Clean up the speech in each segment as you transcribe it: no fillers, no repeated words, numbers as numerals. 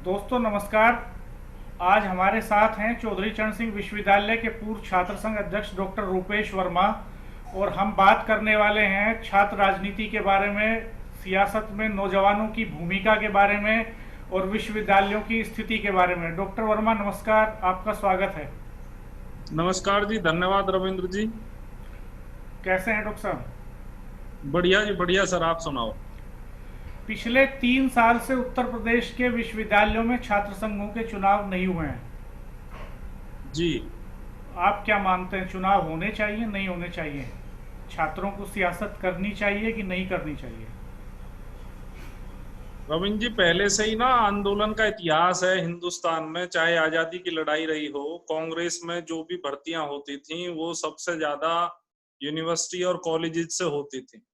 दोस्तों नमस्कार। आज हमारे साथ हैं चौधरी चरण सिंह विश्वविद्यालय के पूर्व छात्र संघ अध्यक्ष डॉक्टर रूपेश वर्मा। और हम बात करने वाले हैं छात्र राजनीति के बारे में, सियासत में नौजवानों की भूमिका के बारे में और विश्वविद्यालयों की स्थिति के बारे में। डॉक्टर वर्मा नमस्कार, आपका स्वागत है। नमस्कार जी, धन्यवाद रविंद्र जी। कैसे हैं डॉक्टर साहब? बढ़िया जी, बढ़िया सर, आप सुनाओ। पिछले 3 साल से उत्तर प्रदेश के विश्वविद्यालयों में छात्र संघों के चुनाव नहीं हुए हैं। जी आप क्या मानते हैं, चुनाव होने चाहिए नहीं होने चाहिए? छात्रों को सियासत करनी चाहिए कि नहीं करनी चाहिए? रविंद्र जी, पहले से ही ना आंदोलन का इतिहास है हिंदुस्तान में। चाहे आजादी की लड़ाई रही हो, कांग्रेस में जो भी भर्तियां होती थी वो सबसे ज्यादा यूनिवर्सिटी और कॉलेजेस से होती थी।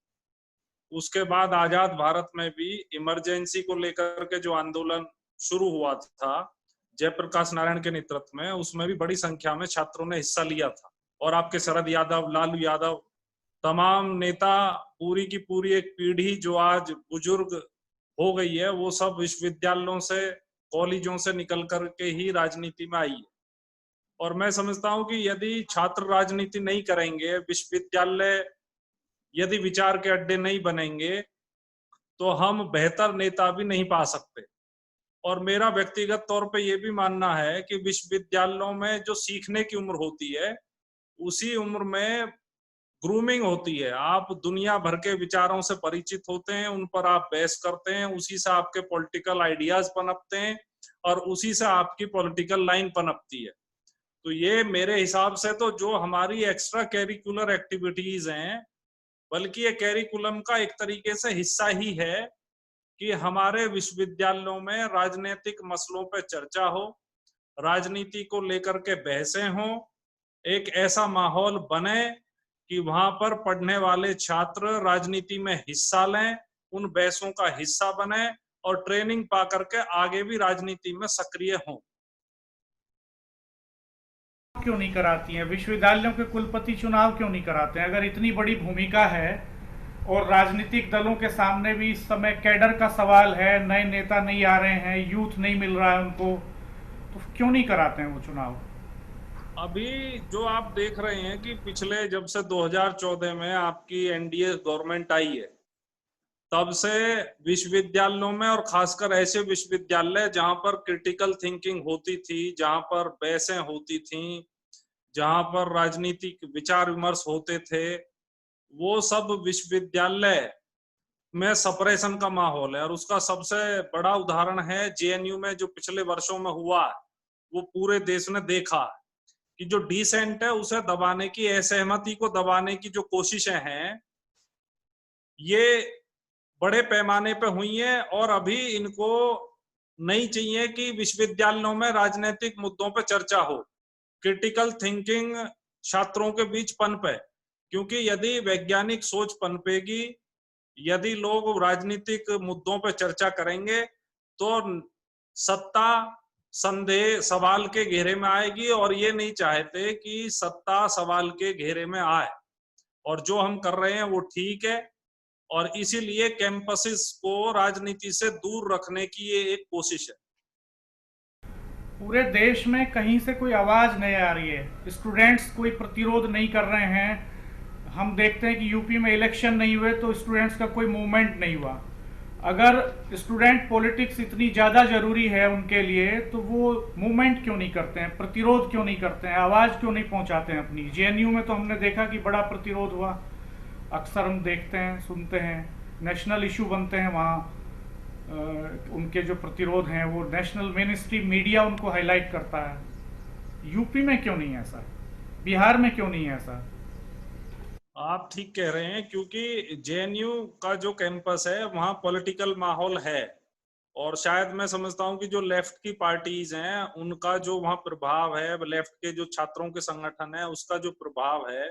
उसके बाद आजाद भारत में भी इमरजेंसी को लेकर के जो आंदोलन शुरू हुआ था जयप्रकाश नारायण के नेतृत्व में, उसमें भी बड़ी संख्या में छात्रों ने हिस्सा लिया था। और आपके शरद यादव, लालू यादव, तमाम नेता, पूरी की पूरी एक पीढ़ी जो आज बुजुर्ग हो गई है, वो सब विश्वविद्यालयों से, कॉलेजों से निकल करके ही राजनीति में आई है। और मैं समझता हूं कि यदि छात्र राजनीति नहीं करेंगे, विश्वविद्यालय यदि विचार के अड्डे नहीं बनेंगे, तो हम बेहतर नेता भी नहीं पा सकते। और मेरा व्यक्तिगत तौर पे ये भी मानना है कि विश्वविद्यालयों में जो सीखने की उम्र होती है, उसी उम्र में ग्रूमिंग होती है। आप दुनिया भर के विचारों से परिचित होते हैं, उन पर आप बहस करते हैं, उसी से आपके पॉलिटिकल आइडियाज पनपते हैं और उसी से आपकी पॉलिटिकल लाइन पनपती है। तो ये मेरे हिसाब से तो जो हमारी एक्स्ट्रा कैरिकुलर एक्टिविटीज हैं, बल्कि ये कैरिकुलम का एक तरीके से हिस्सा ही है कि हमारे विश्वविद्यालयों में राजनीतिक मसलों पर चर्चा हो, राजनीति को लेकर के बहसें हों, एक ऐसा माहौल बने कि वहां पर पढ़ने वाले छात्र राजनीति में हिस्सा लें, उन बहसों का हिस्सा बने और ट्रेनिंग पा करके आगे भी राजनीति में सक्रिय हों। क्यों नहीं कराती हैं विश्वविद्यालयों के कुलपति, चुनाव क्यों नहीं कराते हैं अगर इतनी बड़ी भूमिका है? और राजनीतिक दलों के सामने भी इस समय कैडर का सवाल है, नए नेता नहीं आ रहे हैं, यूथ नहीं मिल रहा है उनको, तो क्यों नहीं कराते हैं वो चुनाव? अभी जो आप देख रहे हैं कि पिछले जब से 2014 में आपकी एनडीए गवर्नमेंट आई है, तब से विश्वविद्यालयों में, और खासकर ऐसे विश्वविद्यालय जहां पर क्रिटिकल थिंकिंग होती थी, जहां पर बहसें होती थी, जहां पर राजनीतिक विचार विमर्श होते थे, वो सब विश्वविद्यालय में सपरेशन का माहौल है। और उसका सबसे बड़ा उदाहरण है जेएनयू में जो पिछले वर्षों में हुआ। वो पूरे देश ने देखा कि जो डिसेंट है उसे दबाने की, असहमति को दबाने की जो कोशिशें हैं, ये बड़े पैमाने पे हुई है। और अभी इनको नहीं चाहिए कि विश्वविद्यालयों में राजनीतिक मुद्दों पर चर्चा हो, क्रिटिकल थिंकिंग छात्रों के बीच पनपे। क्योंकि यदि वैज्ञानिक सोच पनपेगी, यदि लोग राजनीतिक मुद्दों पर चर्चा करेंगे, तो सत्ता संदेह सवाल के घेरे में आएगी। और ये नहीं चाहते कि सत्ता सवाल के घेरे में आए। और जो हम कर रहे हैं वो ठीक है, और इसीलिए कैंपसेस को राजनीति से दूर रखने की ये एक कोशिश है। पूरे देश में कहीं से कोई आवाज नहीं आ रही है, स्टूडेंट्स कोई प्रतिरोध नहीं कर रहे हैं। हम देखते हैं कि यूपी में इलेक्शन नहीं हुए तो स्टूडेंट्स का कोई मूवमेंट नहीं हुआ। अगर स्टूडेंट पॉलिटिक्स इतनी ज़्यादा ज़रूरी है उनके लिए, तो वो मूवमेंट क्यों नहीं करते हैं, प्रतिरोध क्यों नहीं करते हैं, आवाज़ क्यों नहीं पहुंचाते हैं अपनी? जेएनयू में तो हमने देखा कि बड़ा प्रतिरोध हुआ, अक्सर हम देखते हैं, सुनते हैं, नेशनल इशू बनते हैं वहाँ। उनके जो प्रतिरोध हैं वो नेशनल मेन स्ट्रीम मीडिया उनको हाईलाइट करता है। यूपी में क्यों नहीं है ऐसा? बिहार में क्यों नहीं है ऐसा? आप ठीक कह रहे हैं, क्योंकि जेएनयू का जो कैंपस है वहाँ पॉलिटिकल माहौल है। और शायद मैं समझता हूँ कि जो लेफ्ट की पार्टीज हैं उनका जो वहाँ प्रभाव है, लेफ्ट के जो छात्रों के संगठन है उसका जो प्रभाव है,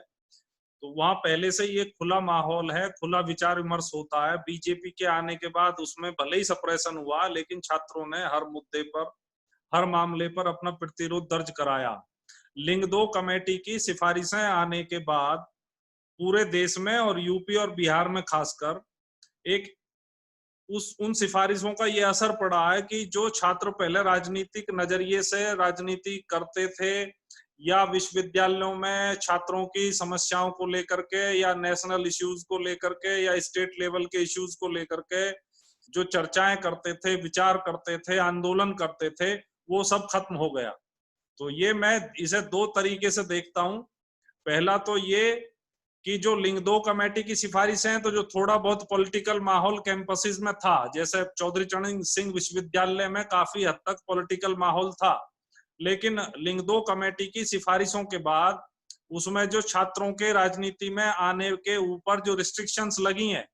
तो वहाँ पहले से ही एक खुला माहौल है, खुला विचार विमर्श होता है। बीजेपी के आने के बाद उसमें भले ही सप्रेशन हुआ, लेकिन छात्रों ने हर मुद्दे पर, हर मामले पर अपना प्रतिरोध दर्ज कराया। लिंग दो कमेटी की सिफारिशें आने के बाद पूरे देश में और यूपी और बिहार में खासकर एक उन सिफारिशों का ये असर पड़ा है कि जो छात्र पहले राजनीतिक नजरिए से राजनीति करते थे या विश्वविद्यालयों में छात्रों की समस्याओं को लेकर के या नेशनल इश्यूज को लेकर के या स्टेट लेवल के इश्यूज को लेकर के जो चर्चाएं करते थे, विचार करते थे, आंदोलन करते थे, वो सब खत्म हो गया। तो ये मैं इसे दो तरीके से देखता हूं। पहला तो ये कि जो लिंग 2 कमेटी की सिफारिशें हैं, तो जो थोड़ा बहुत पॉलिटिकल माहौल कैंपसेस में था, जैसे चौधरी चरण सिंह विश्वविद्यालय में काफी हद तक पॉलिटिकल माहौल था, लेकिन लिंग 2 कमेटी की सिफारिशों के बाद उसमें जो छात्रों के राजनीति में आने के ऊपर जो रिस्ट्रिक्शंस लगी हैं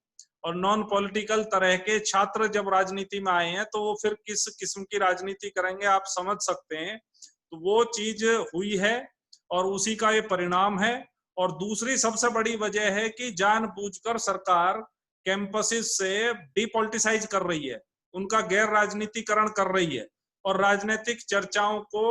और नॉन पॉलिटिकल तरह के छात्र जब राजनीति में आए हैं, तो वो फिर किस किस्म की राजनीति करेंगे आप समझ सकते हैं। तो वो चीज हुई है और उसी का ये परिणाम है। और दूसरी सबसे बड़ी वजह है कि जानबूझकर सरकार कैंपसेस से डिपॉलिटिसाइज कर रही है, उनका गैर राजनीतिकरण कर रही है और राजनीतिक चर्चाओं को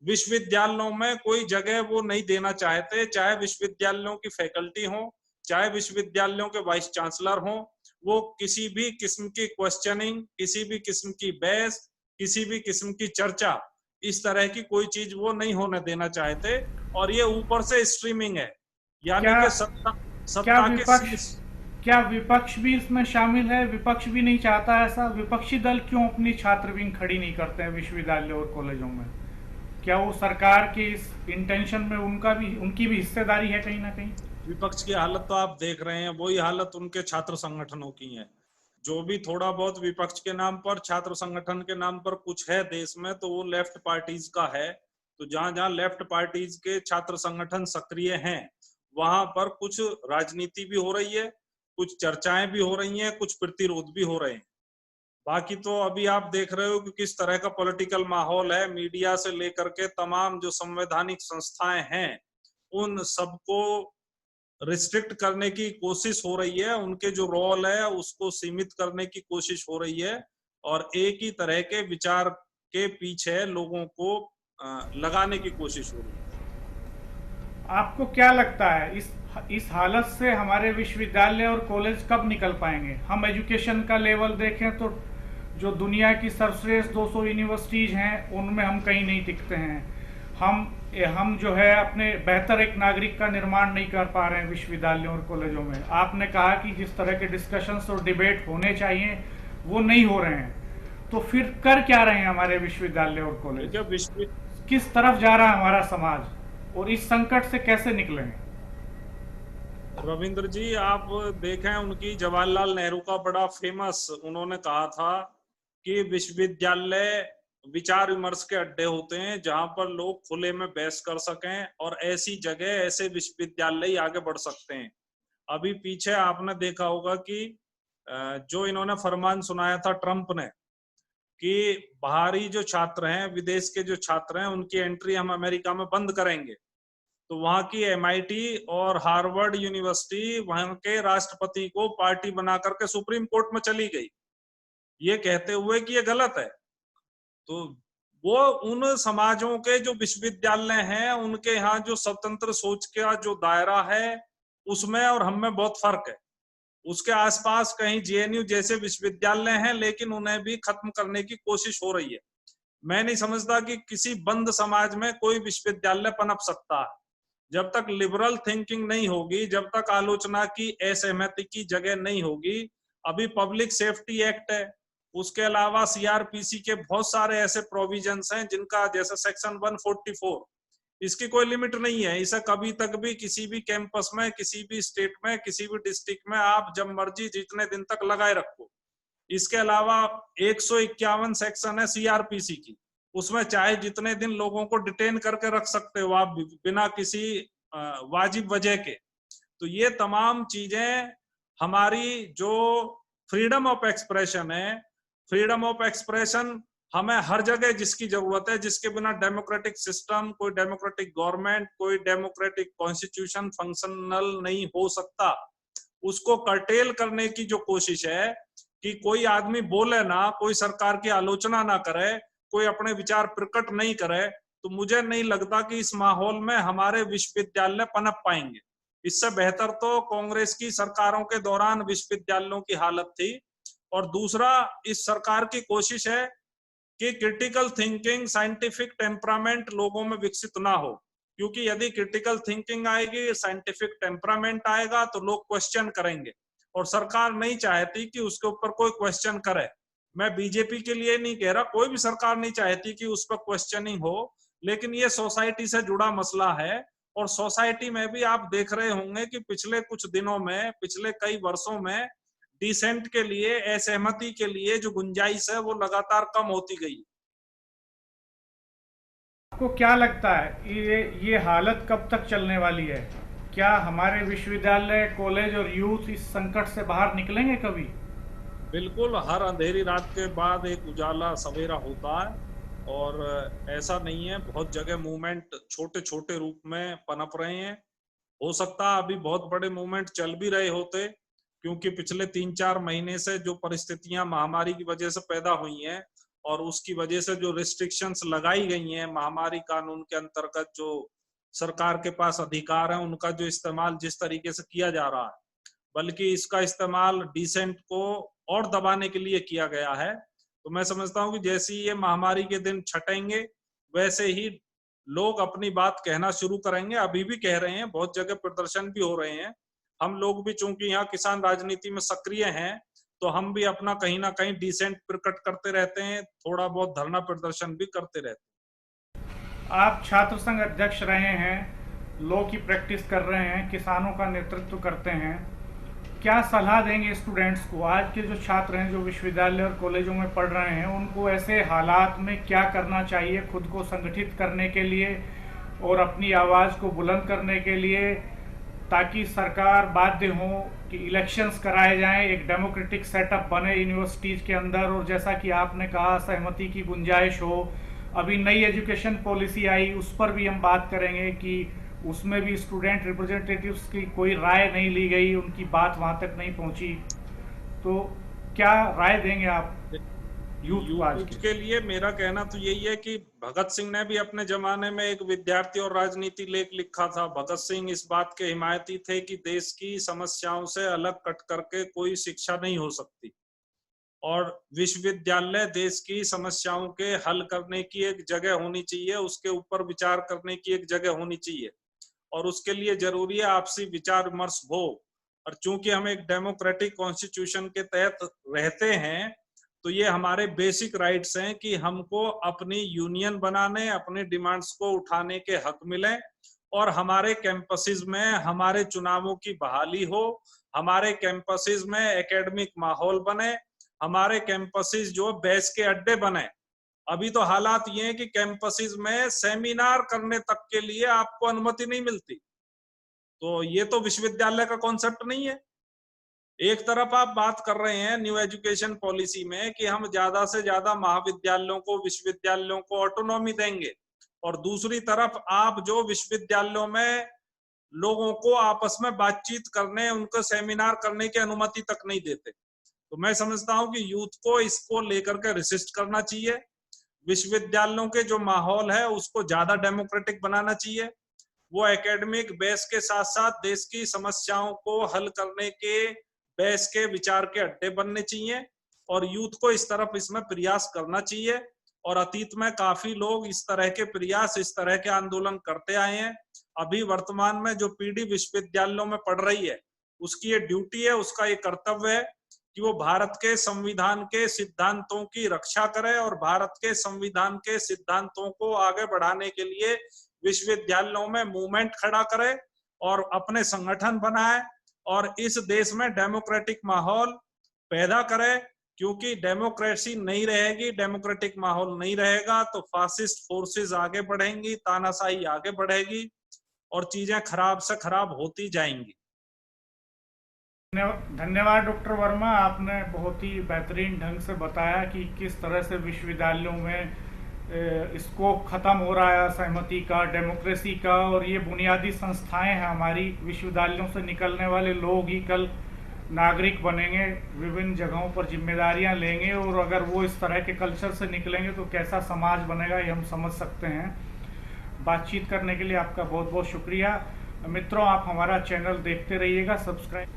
विश्वविद्यालयों में कोई जगह वो नहीं देना चाहते, चाहे विश्वविद्यालयों की फैकल्टी हो, चाहे विश्वविद्यालयों के वाइस चांसलर हो, वो किसी भी किस्म की क्वेश्चनिंग, किसी भी किस्म की बहस, किसी भी किस्म की चर्चा, इस तरह की कोई चीज वो नहीं होने देना चाहते। और ये ऊपर से स्ट्रीमिंग है, यानी क्या कि क्या सत्ता विपक्ष क्या विपक्ष भी इसमें शामिल है? विपक्ष भी नहीं चाहता ऐसा? विपक्षी दल क्यों अपनी छात्र विंग खड़ी नहीं करते हैं विश्वविद्यालयों और कॉलेजों में? क्या वो सरकार के इस इंटेंशन में उनकी भी हिस्सेदारी है कहीं ना कहीं? विपक्ष की हालत तो आप देख रहे हैं, वही हालत उनके छात्र संगठनों की है। जो भी थोड़ा बहुत विपक्ष के नाम पर, छात्र संगठन के नाम पर कुछ है देश में, तो वो लेफ्ट पार्टीज का है। तो जहां जहां लेफ्ट पार्टीज के छात्र संगठन सक्रिय हैं, वहां पर कुछ राजनीति भी हो रही है, कुछ चर्चाएं भी हो रही हैं, कुछ प्रतिरोध भी हो रहे हैं। बाकी तो अभी आप देख रहे हो कि किस तरह का पॉलिटिकल माहौल है। मीडिया से लेकर के तमाम जो संवैधानिक संस्थाएं हैं, उन सबको रिस्ट्रिक्ट करने की कोशिश हो रही है, उनके जो रोल है उसको सीमित करने की कोशिश हो रही है और एक ही तरह के विचार के पीछे लोगों को लगाने की कोशिश हो रही है। आपको क्या लगता है इस हालत से हमारे विश्वविद्यालय और कॉलेज कब निकल पाएंगे? हम एजुकेशन का लेवल देखें तो जो दुनिया की सर्वश्रेष्ठ 200 यूनिवर्सिटीज हैं, उनमें हम कहीं नहीं टिकते हैं। हम जो है अपने बेहतर एक नागरिक का निर्माण नहीं कर पा रहे हैं विश्वविद्यालयों और कॉलेजों में। आपने कहा कि जिस तरह के डिस्कशंस और डिबेट होने चाहिए वो नहीं हो रहे हैं, तो फिर कर क्या रहे हैं हमारे विश्वविद्यालय और कॉलेज? किस तरफ जा रहा है हमारा समाज और इस संकट से कैसे निकलेंगे? रविंद्र जी, आप देखें उनकी जवाहरलाल नेहरू का बड़ा फेमस, उन्होंने कहा था कि विश्वविद्यालय विचार विमर्श के अड्डे होते हैं जहां पर लोग खुले में बहस कर सकें और ऐसी जगह, ऐसे विश्वविद्यालय आगे बढ़ सकते हैं। अभी पीछे आपने देखा होगा कि जो इन्होंने फरमान सुनाया था ट्रंप ने कि बाहरी जो छात्र हैं, विदेश के जो छात्र हैं, उनकी एंट्री हम अमेरिका में बंद करेंगे। तो वहां की MIT और हार्वर्ड यूनिवर्सिटी वहां के राष्ट्रपति को पार्टी बना करके सुप्रीम कोर्ट में चली गई, ये कहते हुए कि ये गलत है। तो वो उन समाजों के जो विश्वविद्यालय हैं, उनके यहाँ जो स्वतंत्र सोच का जो दायरा है, उसमें और हम में बहुत फर्क है। उसके आसपास कहीं JNU जैसे विश्वविद्यालय हैं, लेकिन उन्हें भी खत्म करने की कोशिश हो रही है। मैं नहीं समझता कि किसी बंद समाज में कोई विश्वविद्यालय पनप सकता है। जब तक लिबरल थिंकिंग नहीं होगी, जब तक आलोचना की असहमति की जगह नहीं होगी। अभी पब्लिक सेफ्टी एक्ट है, उसके अलावा CRPC के बहुत सारे ऐसे प्रोविजंस हैं जिनका, जैसे सेक्शन 144, इसकी कोई लिमिट नहीं है। इसे कभी तक भी किसी भी कैंपस में, किसी भी स्टेट में, किसी भी डिस्ट्रिक्ट में आप जब मर्जी जितने दिन तक लगाए रखो। इसके अलावा 151 सेक्शन है CRPC की, उसमें चाहे जितने दिन लोगों को डिटेन करके रख सकते हो आप बिना किसी वाजिब वजह के। तो ये तमाम चीजें हमारी जो फ्रीडम ऑफ एक्सप्रेशन है, फ्रीडम ऑफ एक्सप्रेशन हमें हर जगह जिसकी जरूरत है, जिसके बिना डेमोक्रेटिक सिस्टम, कोई डेमोक्रेटिक गवर्नमेंट, कोई डेमोक्रेटिक कॉन्स्टिट्यूशन फंक्शनल नहीं हो सकता, उसको कर्टेल करने की जो कोशिश है कि कोई आदमी बोले ना, कोई सरकार की आलोचना ना करे, कोई अपने विचार प्रकट नहीं करे, तो मुझे नहीं लगता कि इस माहौल में हमारे विश्वविद्यालय पनप पाएंगे। इससे बेहतर तो कांग्रेस की सरकारों के दौरान विश्वविद्यालयों की हालत थी, और दूसरा इस सरकार की कोशिश है कि क्रिटिकल थिंकिंग, साइंटिफिक टेम्परामेंट लोगों में विकसित ना हो, क्योंकि यदि क्रिटिकल थिंकिंग आएगी, साइंटिफिक टेम्परामेंट आएगा तो लोग क्वेश्चन करेंगे, और सरकार नहीं चाहती कि उसके ऊपर कोई क्वेश्चन करे। मैं बीजेपी के लिए नहीं कह रहा, कोई भी सरकार नहीं चाहती कि उस पर क्वेश्चनिंग हो, लेकिन ये सोसाइटी से जुड़ा मसला है। और सोसाइटी में भी आप देख रहे होंगे कि पिछले कुछ दिनों में, पिछले कई वर्षों में डिसेंट के लिए, असहमति के लिए जो गुंजाइश है वो लगातार कम होती गई। आपको क्या लगता है ये हालत कब तक चलने वाली है? क्या हमारे विश्वविद्यालय, कॉलेज और यूथ इस संकट से बाहर निकलेंगे कभी? बिल्कुल, हर अंधेरी रात के बाद एक उजाला सवेरा होता है, और ऐसा नहीं है, बहुत जगह मूवमेंट छोटे छोटे रूप में पनप रहे हैं। हो सकता है अभी बहुत बड़े मूवमेंट चल भी रहे होते, क्योंकि पिछले 3-4 महीने से जो परिस्थितियां महामारी की वजह से पैदा हुई हैं, और उसकी वजह से जो रिस्ट्रिक्शंस लगाई गई हैं महामारी कानून के अंतर्गत, जो सरकार के पास अधिकार है उनका जो इस्तेमाल जिस तरीके से किया जा रहा है, बल्कि इसका इस्तेमाल डिसेंट को और दबाने के लिए किया गया है। तो मैं समझता हूँ कि जैसे ही ये महामारी के दिन छटेंगे, वैसे ही लोग अपनी बात कहना शुरू करेंगे। अभी भी कह रहे हैं, बहुत जगह प्रदर्शन भी हो रहे हैं। हम लोग भी चूंकि यहाँ किसान राजनीति में सक्रिय हैं, तो हम भी अपना कहीं ना कहीं डिसेंट प्रकट करते रहते हैं, थोड़ा बहुत धरना प्रदर्शन भी करते रहते हैं। आप छात्र संघ अध्यक्ष रहे हैं, लॉ की प्रैक्टिस कर रहे हैं, किसानों का नेतृत्व करते हैं, क्या सलाह देंगे स्टूडेंट्स को? आज के जो छात्र हैं, जो विश्वविद्यालय और कॉलेजों में पढ़ रहे हैं, उनको ऐसे हालात में क्या करना चाहिए खुद को संगठित करने के लिए और अपनी आवाज़ को बुलंद करने के लिए, ताकि सरकार बाध्य हो कि इलेक्शंस कराए जाएं, एक डेमोक्रेटिक सेटअप बने यूनिवर्सिटीज़ के अंदर, और जैसा कि आपने कहा सहमति की गुंजाइश हो। अभी नई एजुकेशन पॉलिसी आई, उस पर भी हम बात करेंगे कि उसमें भी स्टूडेंट रिप्रेजेंटेटिव्स की कोई राय नहीं ली गई, उनकी बात वहां तक नहीं पहुंची। तो क्या राय देंगे आप यूथ के लिए? मेरा कहना तो यही है कि भगत सिंह ने भी अपने जमाने में एक विद्यार्थी और राजनीति लेख लिखा था। भगत सिंह इस बात के हिमायती थे कि देश की समस्याओं से अलग कट करके कोई शिक्षा नहीं हो सकती, और विश्वविद्यालय देश की समस्याओं के हल करने की एक जगह होनी चाहिए, उसके ऊपर विचार करने की एक जगह होनी चाहिए, और उसके लिए जरूरी है आपसी विचार विमर्श हो। और चूंकि हम एक डेमोक्रेटिक कॉन्स्टिट्यूशन के तहत रहते हैं, तो ये हमारे बेसिक राइट्स हैं कि हमको अपनी यूनियन बनाने, अपने डिमांड्स को उठाने के हक मिले, और हमारे कैंपसेस में हमारे चुनावों की बहाली हो, हमारे कैंपसेस में एकेडमिक माहौल बने, हमारे कैंपसेस जो बहस के अड्डे बने। अभी तो हालात ये हैं कि कैंपसेस में सेमिनार करने तक के लिए आपको अनुमति नहीं मिलती। तो ये तो विश्वविद्यालय का कॉन्सेप्ट नहीं है। एक तरफ आप बात कर रहे हैं न्यू एजुकेशन पॉलिसी में कि हम ज्यादा से ज्यादा महाविद्यालयों को, विश्वविद्यालयों को ऑटोनॉमी देंगे, और दूसरी तरफ आप जो विश्वविद्यालयों में लोगों को आपस में बातचीत करने, उनको सेमिनार करने की अनुमति तक नहीं देते। तो मैं समझता हूं कि यूथ को इसको लेकर के रेसिस्ट करना चाहिए। विश्वविद्यालयों के जो माहौल है उसको ज्यादा डेमोक्रेटिक बनाना चाहिए। वो एकेडमिक बेस के साथ साथ देश की समस्याओं को हल करने के बेस के विचार के अड्डे बनने चाहिए, और यूथ को इस तरफ इसमें प्रयास करना चाहिए। और अतीत में काफी लोग इस तरह के प्रयास, इस तरह के आंदोलन करते आए हैं। अभी वर्तमान में जो पीढ़ी विश्वविद्यालयों में पढ़ रही है, उसकी ये ड्यूटी है, उसका ये कर्तव्य है कि वो भारत के संविधान के सिद्धांतों की रक्षा करे, और भारत के संविधान के सिद्धांतों को आगे बढ़ाने के लिए विश्वविद्यालयों में मूवमेंट खड़ा करे और अपने संगठन बनाए, और इस देश में डेमोक्रेटिक माहौल पैदा करे। क्योंकि डेमोक्रेसी नहीं रहेगी, डेमोक्रेटिक माहौल नहीं रहेगा, तो फासिस्ट फोर्सेस आगे बढ़ेंगी, तानाशाही आगे बढ़ेगी, और चीजें खराब से खराब होती जाएंगी। धन्यवाद डॉक्टर वर्मा, आपने बहुत ही बेहतरीन ढंग से बताया कि किस तरह से विश्वविद्यालयों में स्कोप खत्म हो रहा है सहमति का, डेमोक्रेसी का, और ये बुनियादी संस्थाएं हैं हमारी। विश्वविद्यालयों से निकलने वाले लोग ही कल नागरिक बनेंगे, विभिन्न जगहों पर जिम्मेदारियां लेंगे, और अगर वो इस तरह के कल्चर से निकलेंगे तो कैसा समाज बनेगा ये हम समझ सकते हैं। बातचीत करने के लिए आपका बहुत बहुत शुक्रिया। मित्रों, आप हमारा चैनल देखते रहिएगा, सब्सक्राइब